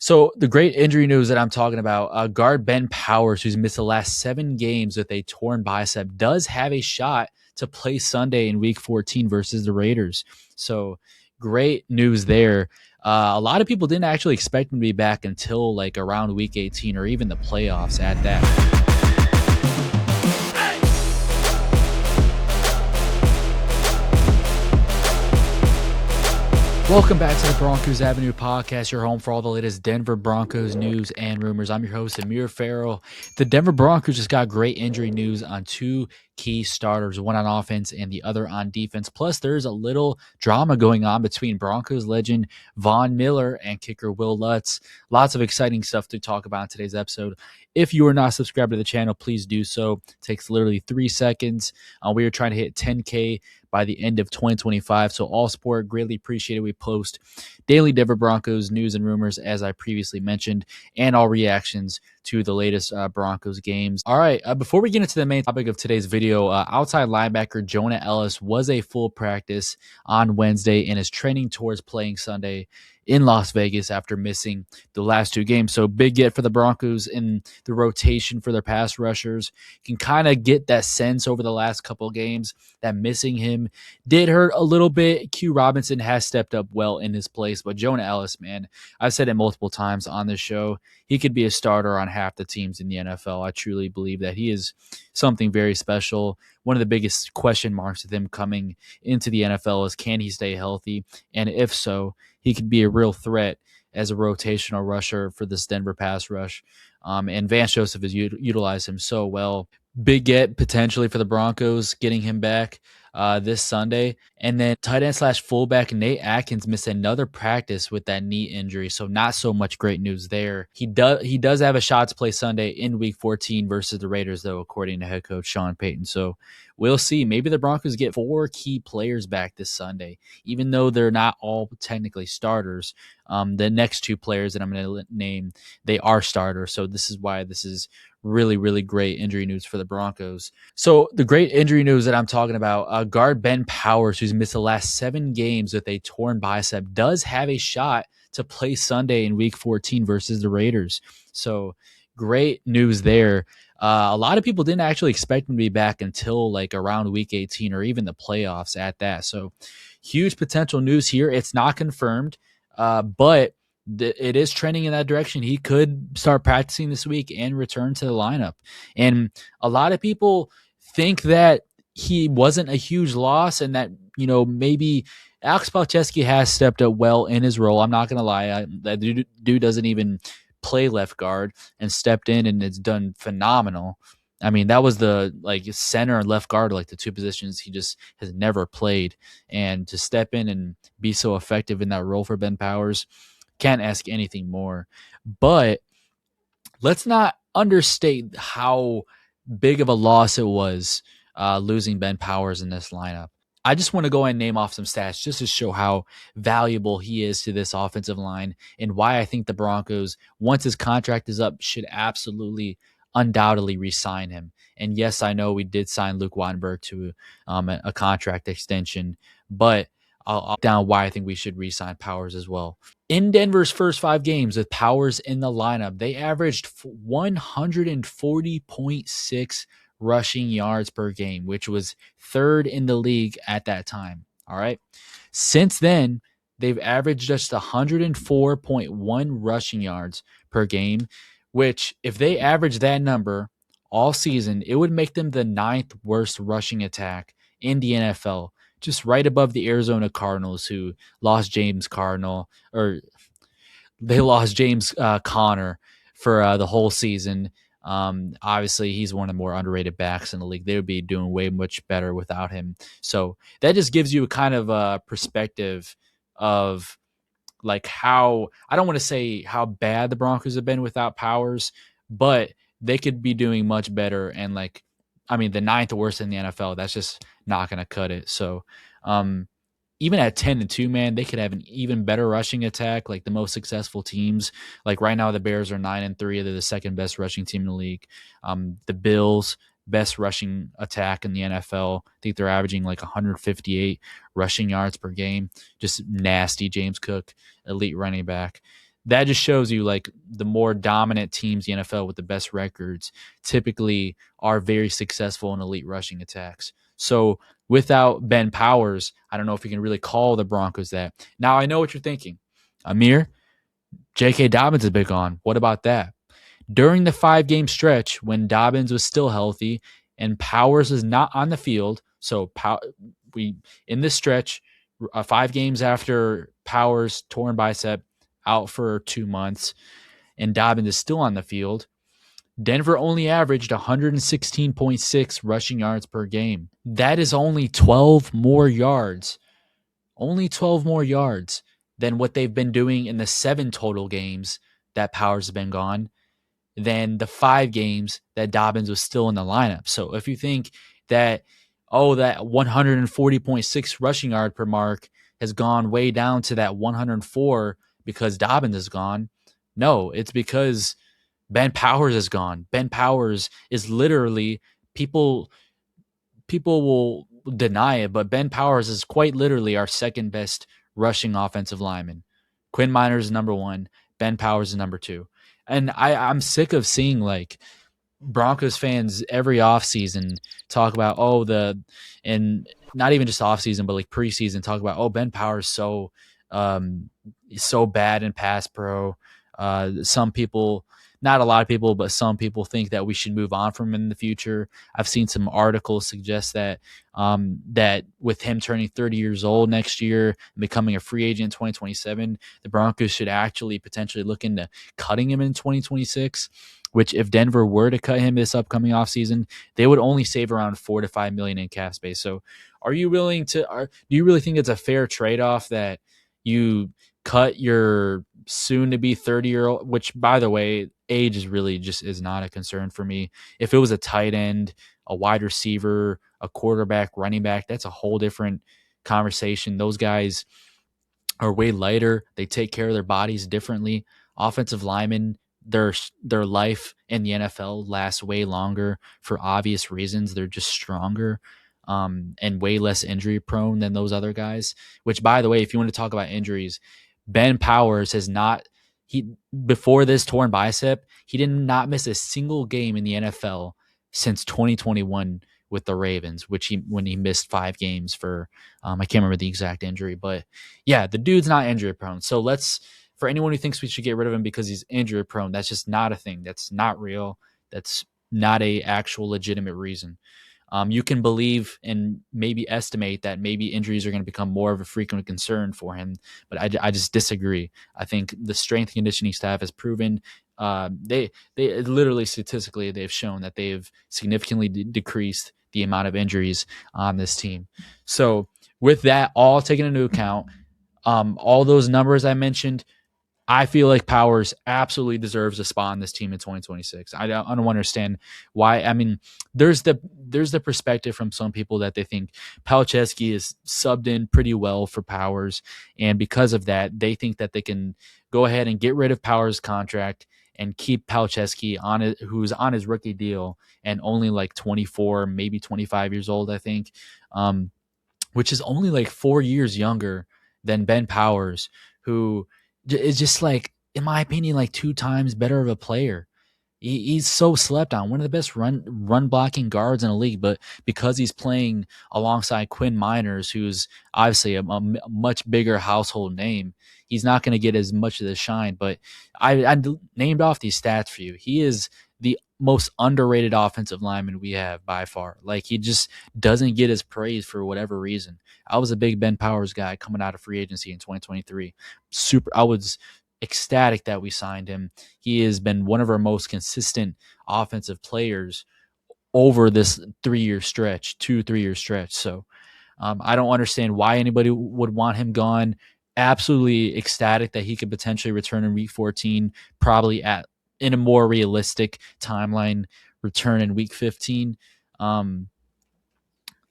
So the great injury news that I'm talking about, guard Ben Powers, who's missed the last 7 games with a torn bicep, does have a shot to play Sunday in Week 14 versus the Raiders. So great news there. A lot of people didn't actually expect him to be back until like around Week 18 or even the playoffs at that. Welcome back to the Broncos Avenue podcast, your home for all the latest Denver Broncos news and rumors. I'm your host, Amir Farrell. The Denver Broncos just got great injury news on 2 key starters, one on offense and the other on defense. Plus, there's a little drama going on between Broncos legend Von Miller and kicker Wil Lutz. Lots of exciting stuff to talk about in today's episode. If you are not subscribed to the channel, please do so. It takes literally 3 seconds. We are trying to hit 10K by the end of 2025. So all support, greatly appreciated. We post daily Denver Broncos news and rumors, as I previously mentioned, and all reactions to the latest Broncos games. All right, before we get into the main topic of today's video, outside linebacker Jonah Elliss was a full practice on Wednesday and is training towards playing Sunday in Las Vegas after missing the last 2 games. So big get for the Broncos in the rotation for their pass rushers. You can kind of get that sense over the last couple of games that missing him did hurt a little bit. Q Robinson has stepped up well in his place, but Jonah Elliss, man, I've said it multiple times on this show, he could be a starter on half the teams in the NFL. I truly believe that he is something very special. One of the biggest question marks with him coming into the NFL is, can he stay healthy? And if so, he could be a real threat as a rotational rusher for this Denver pass rush. And Vance Joseph has utilized him so well. Big get potentially for the Broncos, getting him back this Sunday. And then tight end / fullback Nate Adkins missed another practice with that knee injury, so not so much great news there. He does have a shot to play Sunday in Week 14 versus the Raiders, though, according to head coach Sean Payton. So we'll see. Maybe the Broncos get 4 key players back this Sunday, even though they're not all technically starters. The next 2 players that I'm going to name, they are starters. So this is why this is really, really great injury news for the Broncos. So the great injury news that I'm talking about, guard Ben Powers, who's missed the last 7 games with a torn bicep, does have a shot to play Sunday in Week 14 versus the Raiders. So great news there. A lot of people didn't actually expect him to be back until like around Week 18 or even the playoffs at that. So huge potential news here. It's not confirmed, but it is trending in that direction. He could start practicing this week and return to the lineup. And a lot of people think that he wasn't a huge loss and that, maybe Alex Palczewski has stepped up well in his role. I'm not going to lie. That dude doesn't even play left guard and stepped in and it's done phenomenal. I mean, that was the center and left guard, like the 2 positions he just has never played. And to step in and be so effective in that role for Ben Powers, can't ask anything more. But let's not understate how big of a loss it was losing Ben Powers in this lineup. I just want to go and name off some stats just to show how valuable he is to this offensive line and why I think the Broncos, once his contract is up, should absolutely, undoubtedly re-sign him. And yes, I know we did sign Luke Weinberg to a contract extension, but I'll down why I think we should re-sign Powers as well. In Denver's first 5 games with Powers in the lineup, they averaged 140.6 rushing yards per game, which was 3rd in the league at that time. All right. Since then, they've averaged just 104.1 rushing yards per game, which if they average that number all season, it would make them the 9th worst rushing attack in the NFL. Just right above the Arizona Cardinals, who lost James Conner for the whole season. Obviously, he's one of the more underrated backs in the league. They would be doing way much better without him. So that just gives you a kind of a perspective of how, I don't want to say how bad the Broncos have been without Powers, but they could be doing much better. And the 9th worst in the NFL, that's just not going to cut it. So even at 10-2, man, they could have an even better rushing attack, like the most successful teams. Like right now, the Bears are 9-3. They're the 2nd best rushing team in the league. The Bills, best rushing attack in the NFL. I think they're averaging 158 rushing yards per game. Just nasty. James Cook, elite running back. that just shows you like the more dominant teams in the NFL with the best records typically are very successful in elite rushing attacks. So without Ben Powers, I don't know if you can really call the Broncos that. Now I know what you're thinking. Amir, J.K. Dobbins has been gone. What about that? During the 5-game stretch when Dobbins was still healthy and Powers was not on the field, so we in this stretch, 5 games after Powers torn bicep out for 2 months, and Dobbins is still on the field, Denver only averaged 116.6 rushing yards per game. That is only 12 more yards than what they've been doing in the 7 total games that Powers has been gone than the 5 games that Dobbins was still in the lineup. So if you think that, that 140.6 rushing yard per mark has gone way down to that 104 because Dobbins is gone, no, it's because Ben Powers is gone. Ben Powers is literally, people will deny it, but Ben Powers is quite literally our second best rushing offensive lineman. Quinn Miners is number 1. Ben Powers is number 2. And I'm sick of seeing like Broncos fans every offseason talk about, and not even just offseason, but like preseason talk about, Ben Powers so bad in pass pro. Some people, not a lot of people, but some people think that we should move on from him in the future. I've seen some articles suggest that that with him turning 30 years old next year and becoming a free agent in 2027, the Broncos should actually potentially look into cutting him in 2026. Which, if Denver were to cut him this upcoming offseason, they would only save around $4 to $5 million in cap space. So, are you willing to? Do you really think it's a fair trade-off that you cut your soon-to-be 30-year-old? Which, by the way, age is really just is not a concern for me. If it was a tight end, a wide receiver, a quarterback, running back, that's a whole different conversation. Those guys are way lighter. They take care of their bodies differently. Offensive linemen, their life in the NFL lasts way longer for obvious reasons. They're just stronger and way less injury prone than those other guys. Which, by the way, if you want to talk about injuries, Ben Powers has not. Before this torn bicep, he did not miss a single game in the NFL since 2021 with the Ravens, when he missed 5 games for I can't remember the exact injury, but yeah, the dude's not injury prone. So for anyone who thinks we should get rid of him because he's injury prone, that's just not a thing. That's not real. That's not a actual legitimate reason. You can believe and maybe estimate that maybe injuries are going to become more of a frequent concern for him, but I just disagree. I think the strength conditioning staff has proven they literally statistically they've shown that they've significantly decreased the amount of injuries on this team. So with that all taken into account, all those numbers I mentioned, I feel like Powers absolutely deserves a spot on this team in 2026. I don't understand why. I mean, there's the perspective from some people that they think Palczewski is subbed in pretty well for Powers, and because of that, they think that they can go ahead and get rid of Powers' contract and keep Palczewski on it, who's on his rookie deal and only like 24, maybe 25 years old, I think, which is only like 4 years younger than Ben Powers, who is just like, in my opinion, like 2 times better of a player. He's so slept on, one of the best run blocking guards in the league, but because he's playing alongside Quinn Miners, who's obviously a much bigger household name, he's not going to get as much of the shine. But I named off these stats for you. He is the most underrated offensive lineman we have by far. Like, he just doesn't get his praise for whatever reason. I was a big Ben Powers guy coming out of free agency in 2023. I was ecstatic that we signed him. He has been one of our most consistent offensive players over this 3-year stretch, 2-3-year stretch. So I don't understand why anybody would want him gone. Absolutely ecstatic that he could potentially return in week 14, probably in a more realistic timeline, return in week 15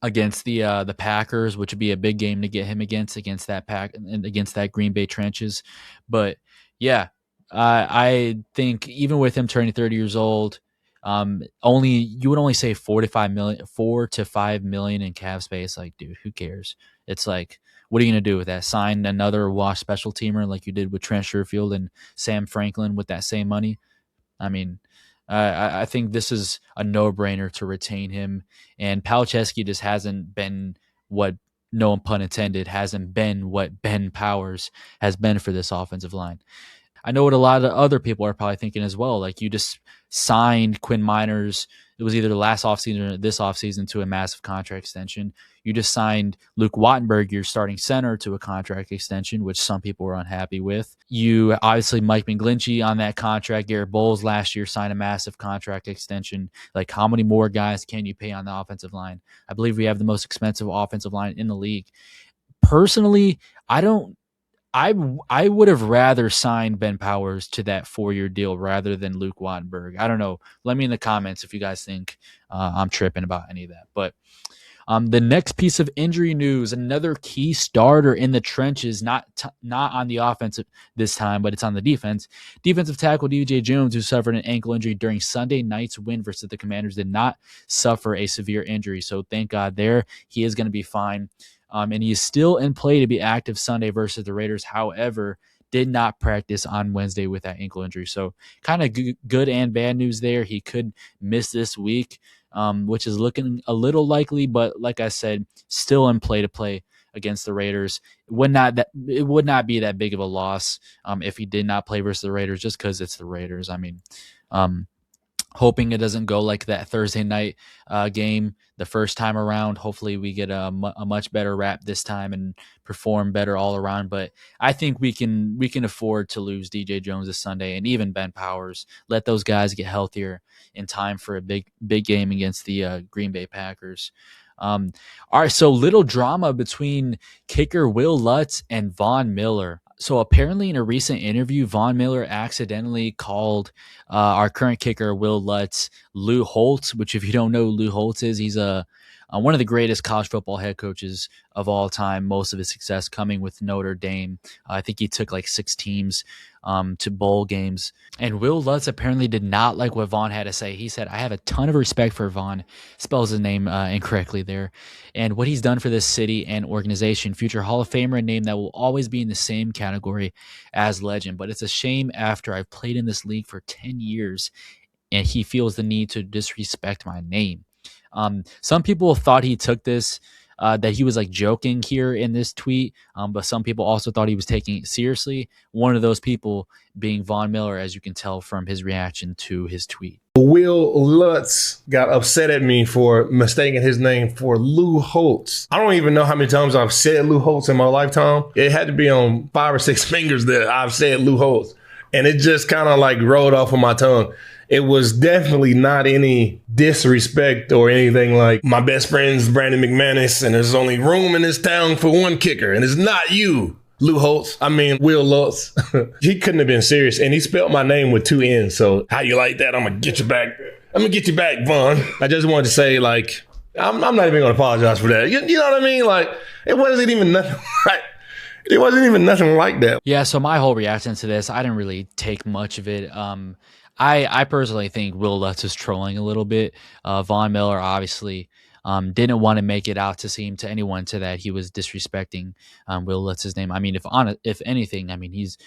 against the Packers, which would be a big game to get him against that pack and against that Green Bay trenches. But yeah, I think even with him turning 30 years old, you would only say 4 to 5 million in cap space. Like, dude, who cares? It's like, what are you going to do with that? Sign another wash special teamer like you did with Trent Sherfield and Sam Franklin with that same money? I mean, I think this is a no-brainer to retain him. And Palczewski just hasn't been what, no pun intended, hasn't been what Ben Powers has been for this offensive line. I know what a lot of other people are probably thinking as well. Like, you just signed Quinn Miners. It was either the last offseason or this offseason to a massive contract extension. You just signed Luke Wattenberg, your starting center, to a contract extension, which some people were unhappy with. You obviously Mike McGlinchey on that contract. Garrett Bowles last year signed a massive contract extension. Like, how many more guys can you pay on the offensive line? I believe we have the most expensive offensive line in the league. Personally, I would have rather signed Ben Powers to that 4-year deal rather than Luke Wattenberg. I don't know. Let me in the comments if you guys think I'm tripping about any of that. But the next piece of injury news, another key starter in the trenches, not on the offensive this time, but it's on the defense. Defensive tackle DJ Jones, who suffered an ankle injury during Sunday night's win versus the Commanders, did not suffer a severe injury. So thank God there. He is going to be fine. And he is still in play to be active Sunday versus the Raiders. However, did not practice on Wednesday with that ankle injury. So kind of good and bad news there. He could miss this week, which is looking a little likely. But like I said, still in play to play against the Raiders. It would not be that big of a loss if he did not play versus the Raiders, just because it's the Raiders. I mean, hoping it doesn't go like that Thursday night game the first time around. Hopefully we get a much better rap this time and perform better all around. But I think we can afford to lose DJ Jones this Sunday, and even Ben Powers. Let those guys get healthier in time for a big game against the Green Bay Packers. All right, so little drama between kicker Wil Lutz and Von Miller. So apparently in a recent interview, Von Miller accidentally called our current kicker, Wil Lutz, Lou Holtz, which if you don't know who Lou Holtz is, he's one of the greatest college football head coaches of all time, most of his success coming with Notre Dame. I think he took like 6 teams to bowl games. And Wil Lutz apparently did not like what Von had to say. He said, I have a ton of respect for Von, spells his name incorrectly there, and what he's done for this city and organization. Future Hall of Famer, a name that will always be in the same category as legend. But it's a shame after I've played in this league for 10 years and he feels the need to disrespect my name. Some people thought he took this, that he was like joking here in this tweet, but some people also thought he was taking it seriously. One of those people being Von Miller, as you can tell from his reaction to his tweet. Wil Lutz got upset at me for mistaking his name for Lou Holtz. I don't even know how many times I've said Lou Holtz in my lifetime. It had to be on 5 or 6 fingers that I've said Lou Holtz. And it just kind of like rolled off of my tongue. It was definitely not any disrespect or anything like my best friend's Brandon McManus and there's only room in this town for one kicker and it's not you, Lou Holtz. I mean, Wil Lutz. He couldn't have been serious. And he spelled my name with 2 N's. So how you like that? I'm going to get you back. I'm going to get you back, Von. I just wanted to say, like, I'm not even going to apologize for that. You know what I mean? Like, it wasn't even nothing right. It wasn't even nothing like that. Yeah, so my whole reaction to this, I didn't really take much of it. I personally think Wil Lutz is trolling a little bit. Von Miller obviously didn't want to make it out to seem to anyone to that he was disrespecting Wil Lutz's name. I mean, if anything, I mean, he's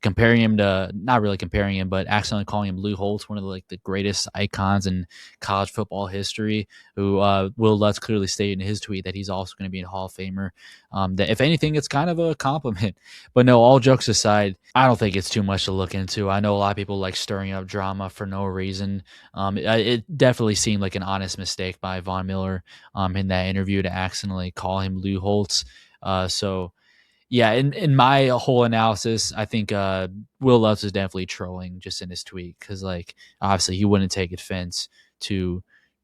comparing him to, not really comparing him, but accidentally calling him Lou Holtz, one of the greatest icons in college football history, who Wil Lutz clearly stated in his tweet that he's also going to be a Hall of Famer. That if anything, it's kind of a compliment. But no, all jokes aside, I don't think it's too much to look into. I know a lot of people like stirring up drama for no reason. It definitely seemed like an honest mistake by Von Miller in that interview to accidentally call him Lou Holtz. So yeah, in my whole analysis, I think Wil Lutz is definitely trolling just in his tweet because, like, obviously he wouldn't take offense to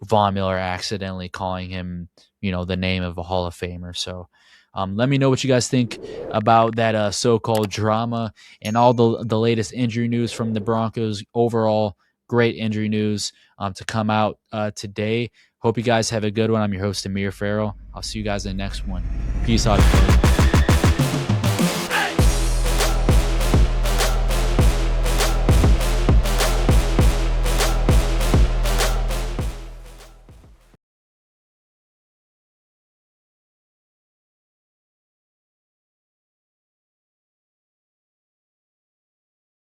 Von Miller accidentally calling him, the name of a Hall of Famer. So let me know what you guys think about that so-called drama and all the latest injury news from the Broncos. Overall, great injury news to come out today. Hope you guys have a good one. I'm your host, Amir Farrell. I'll see you guys in the next one. Peace out.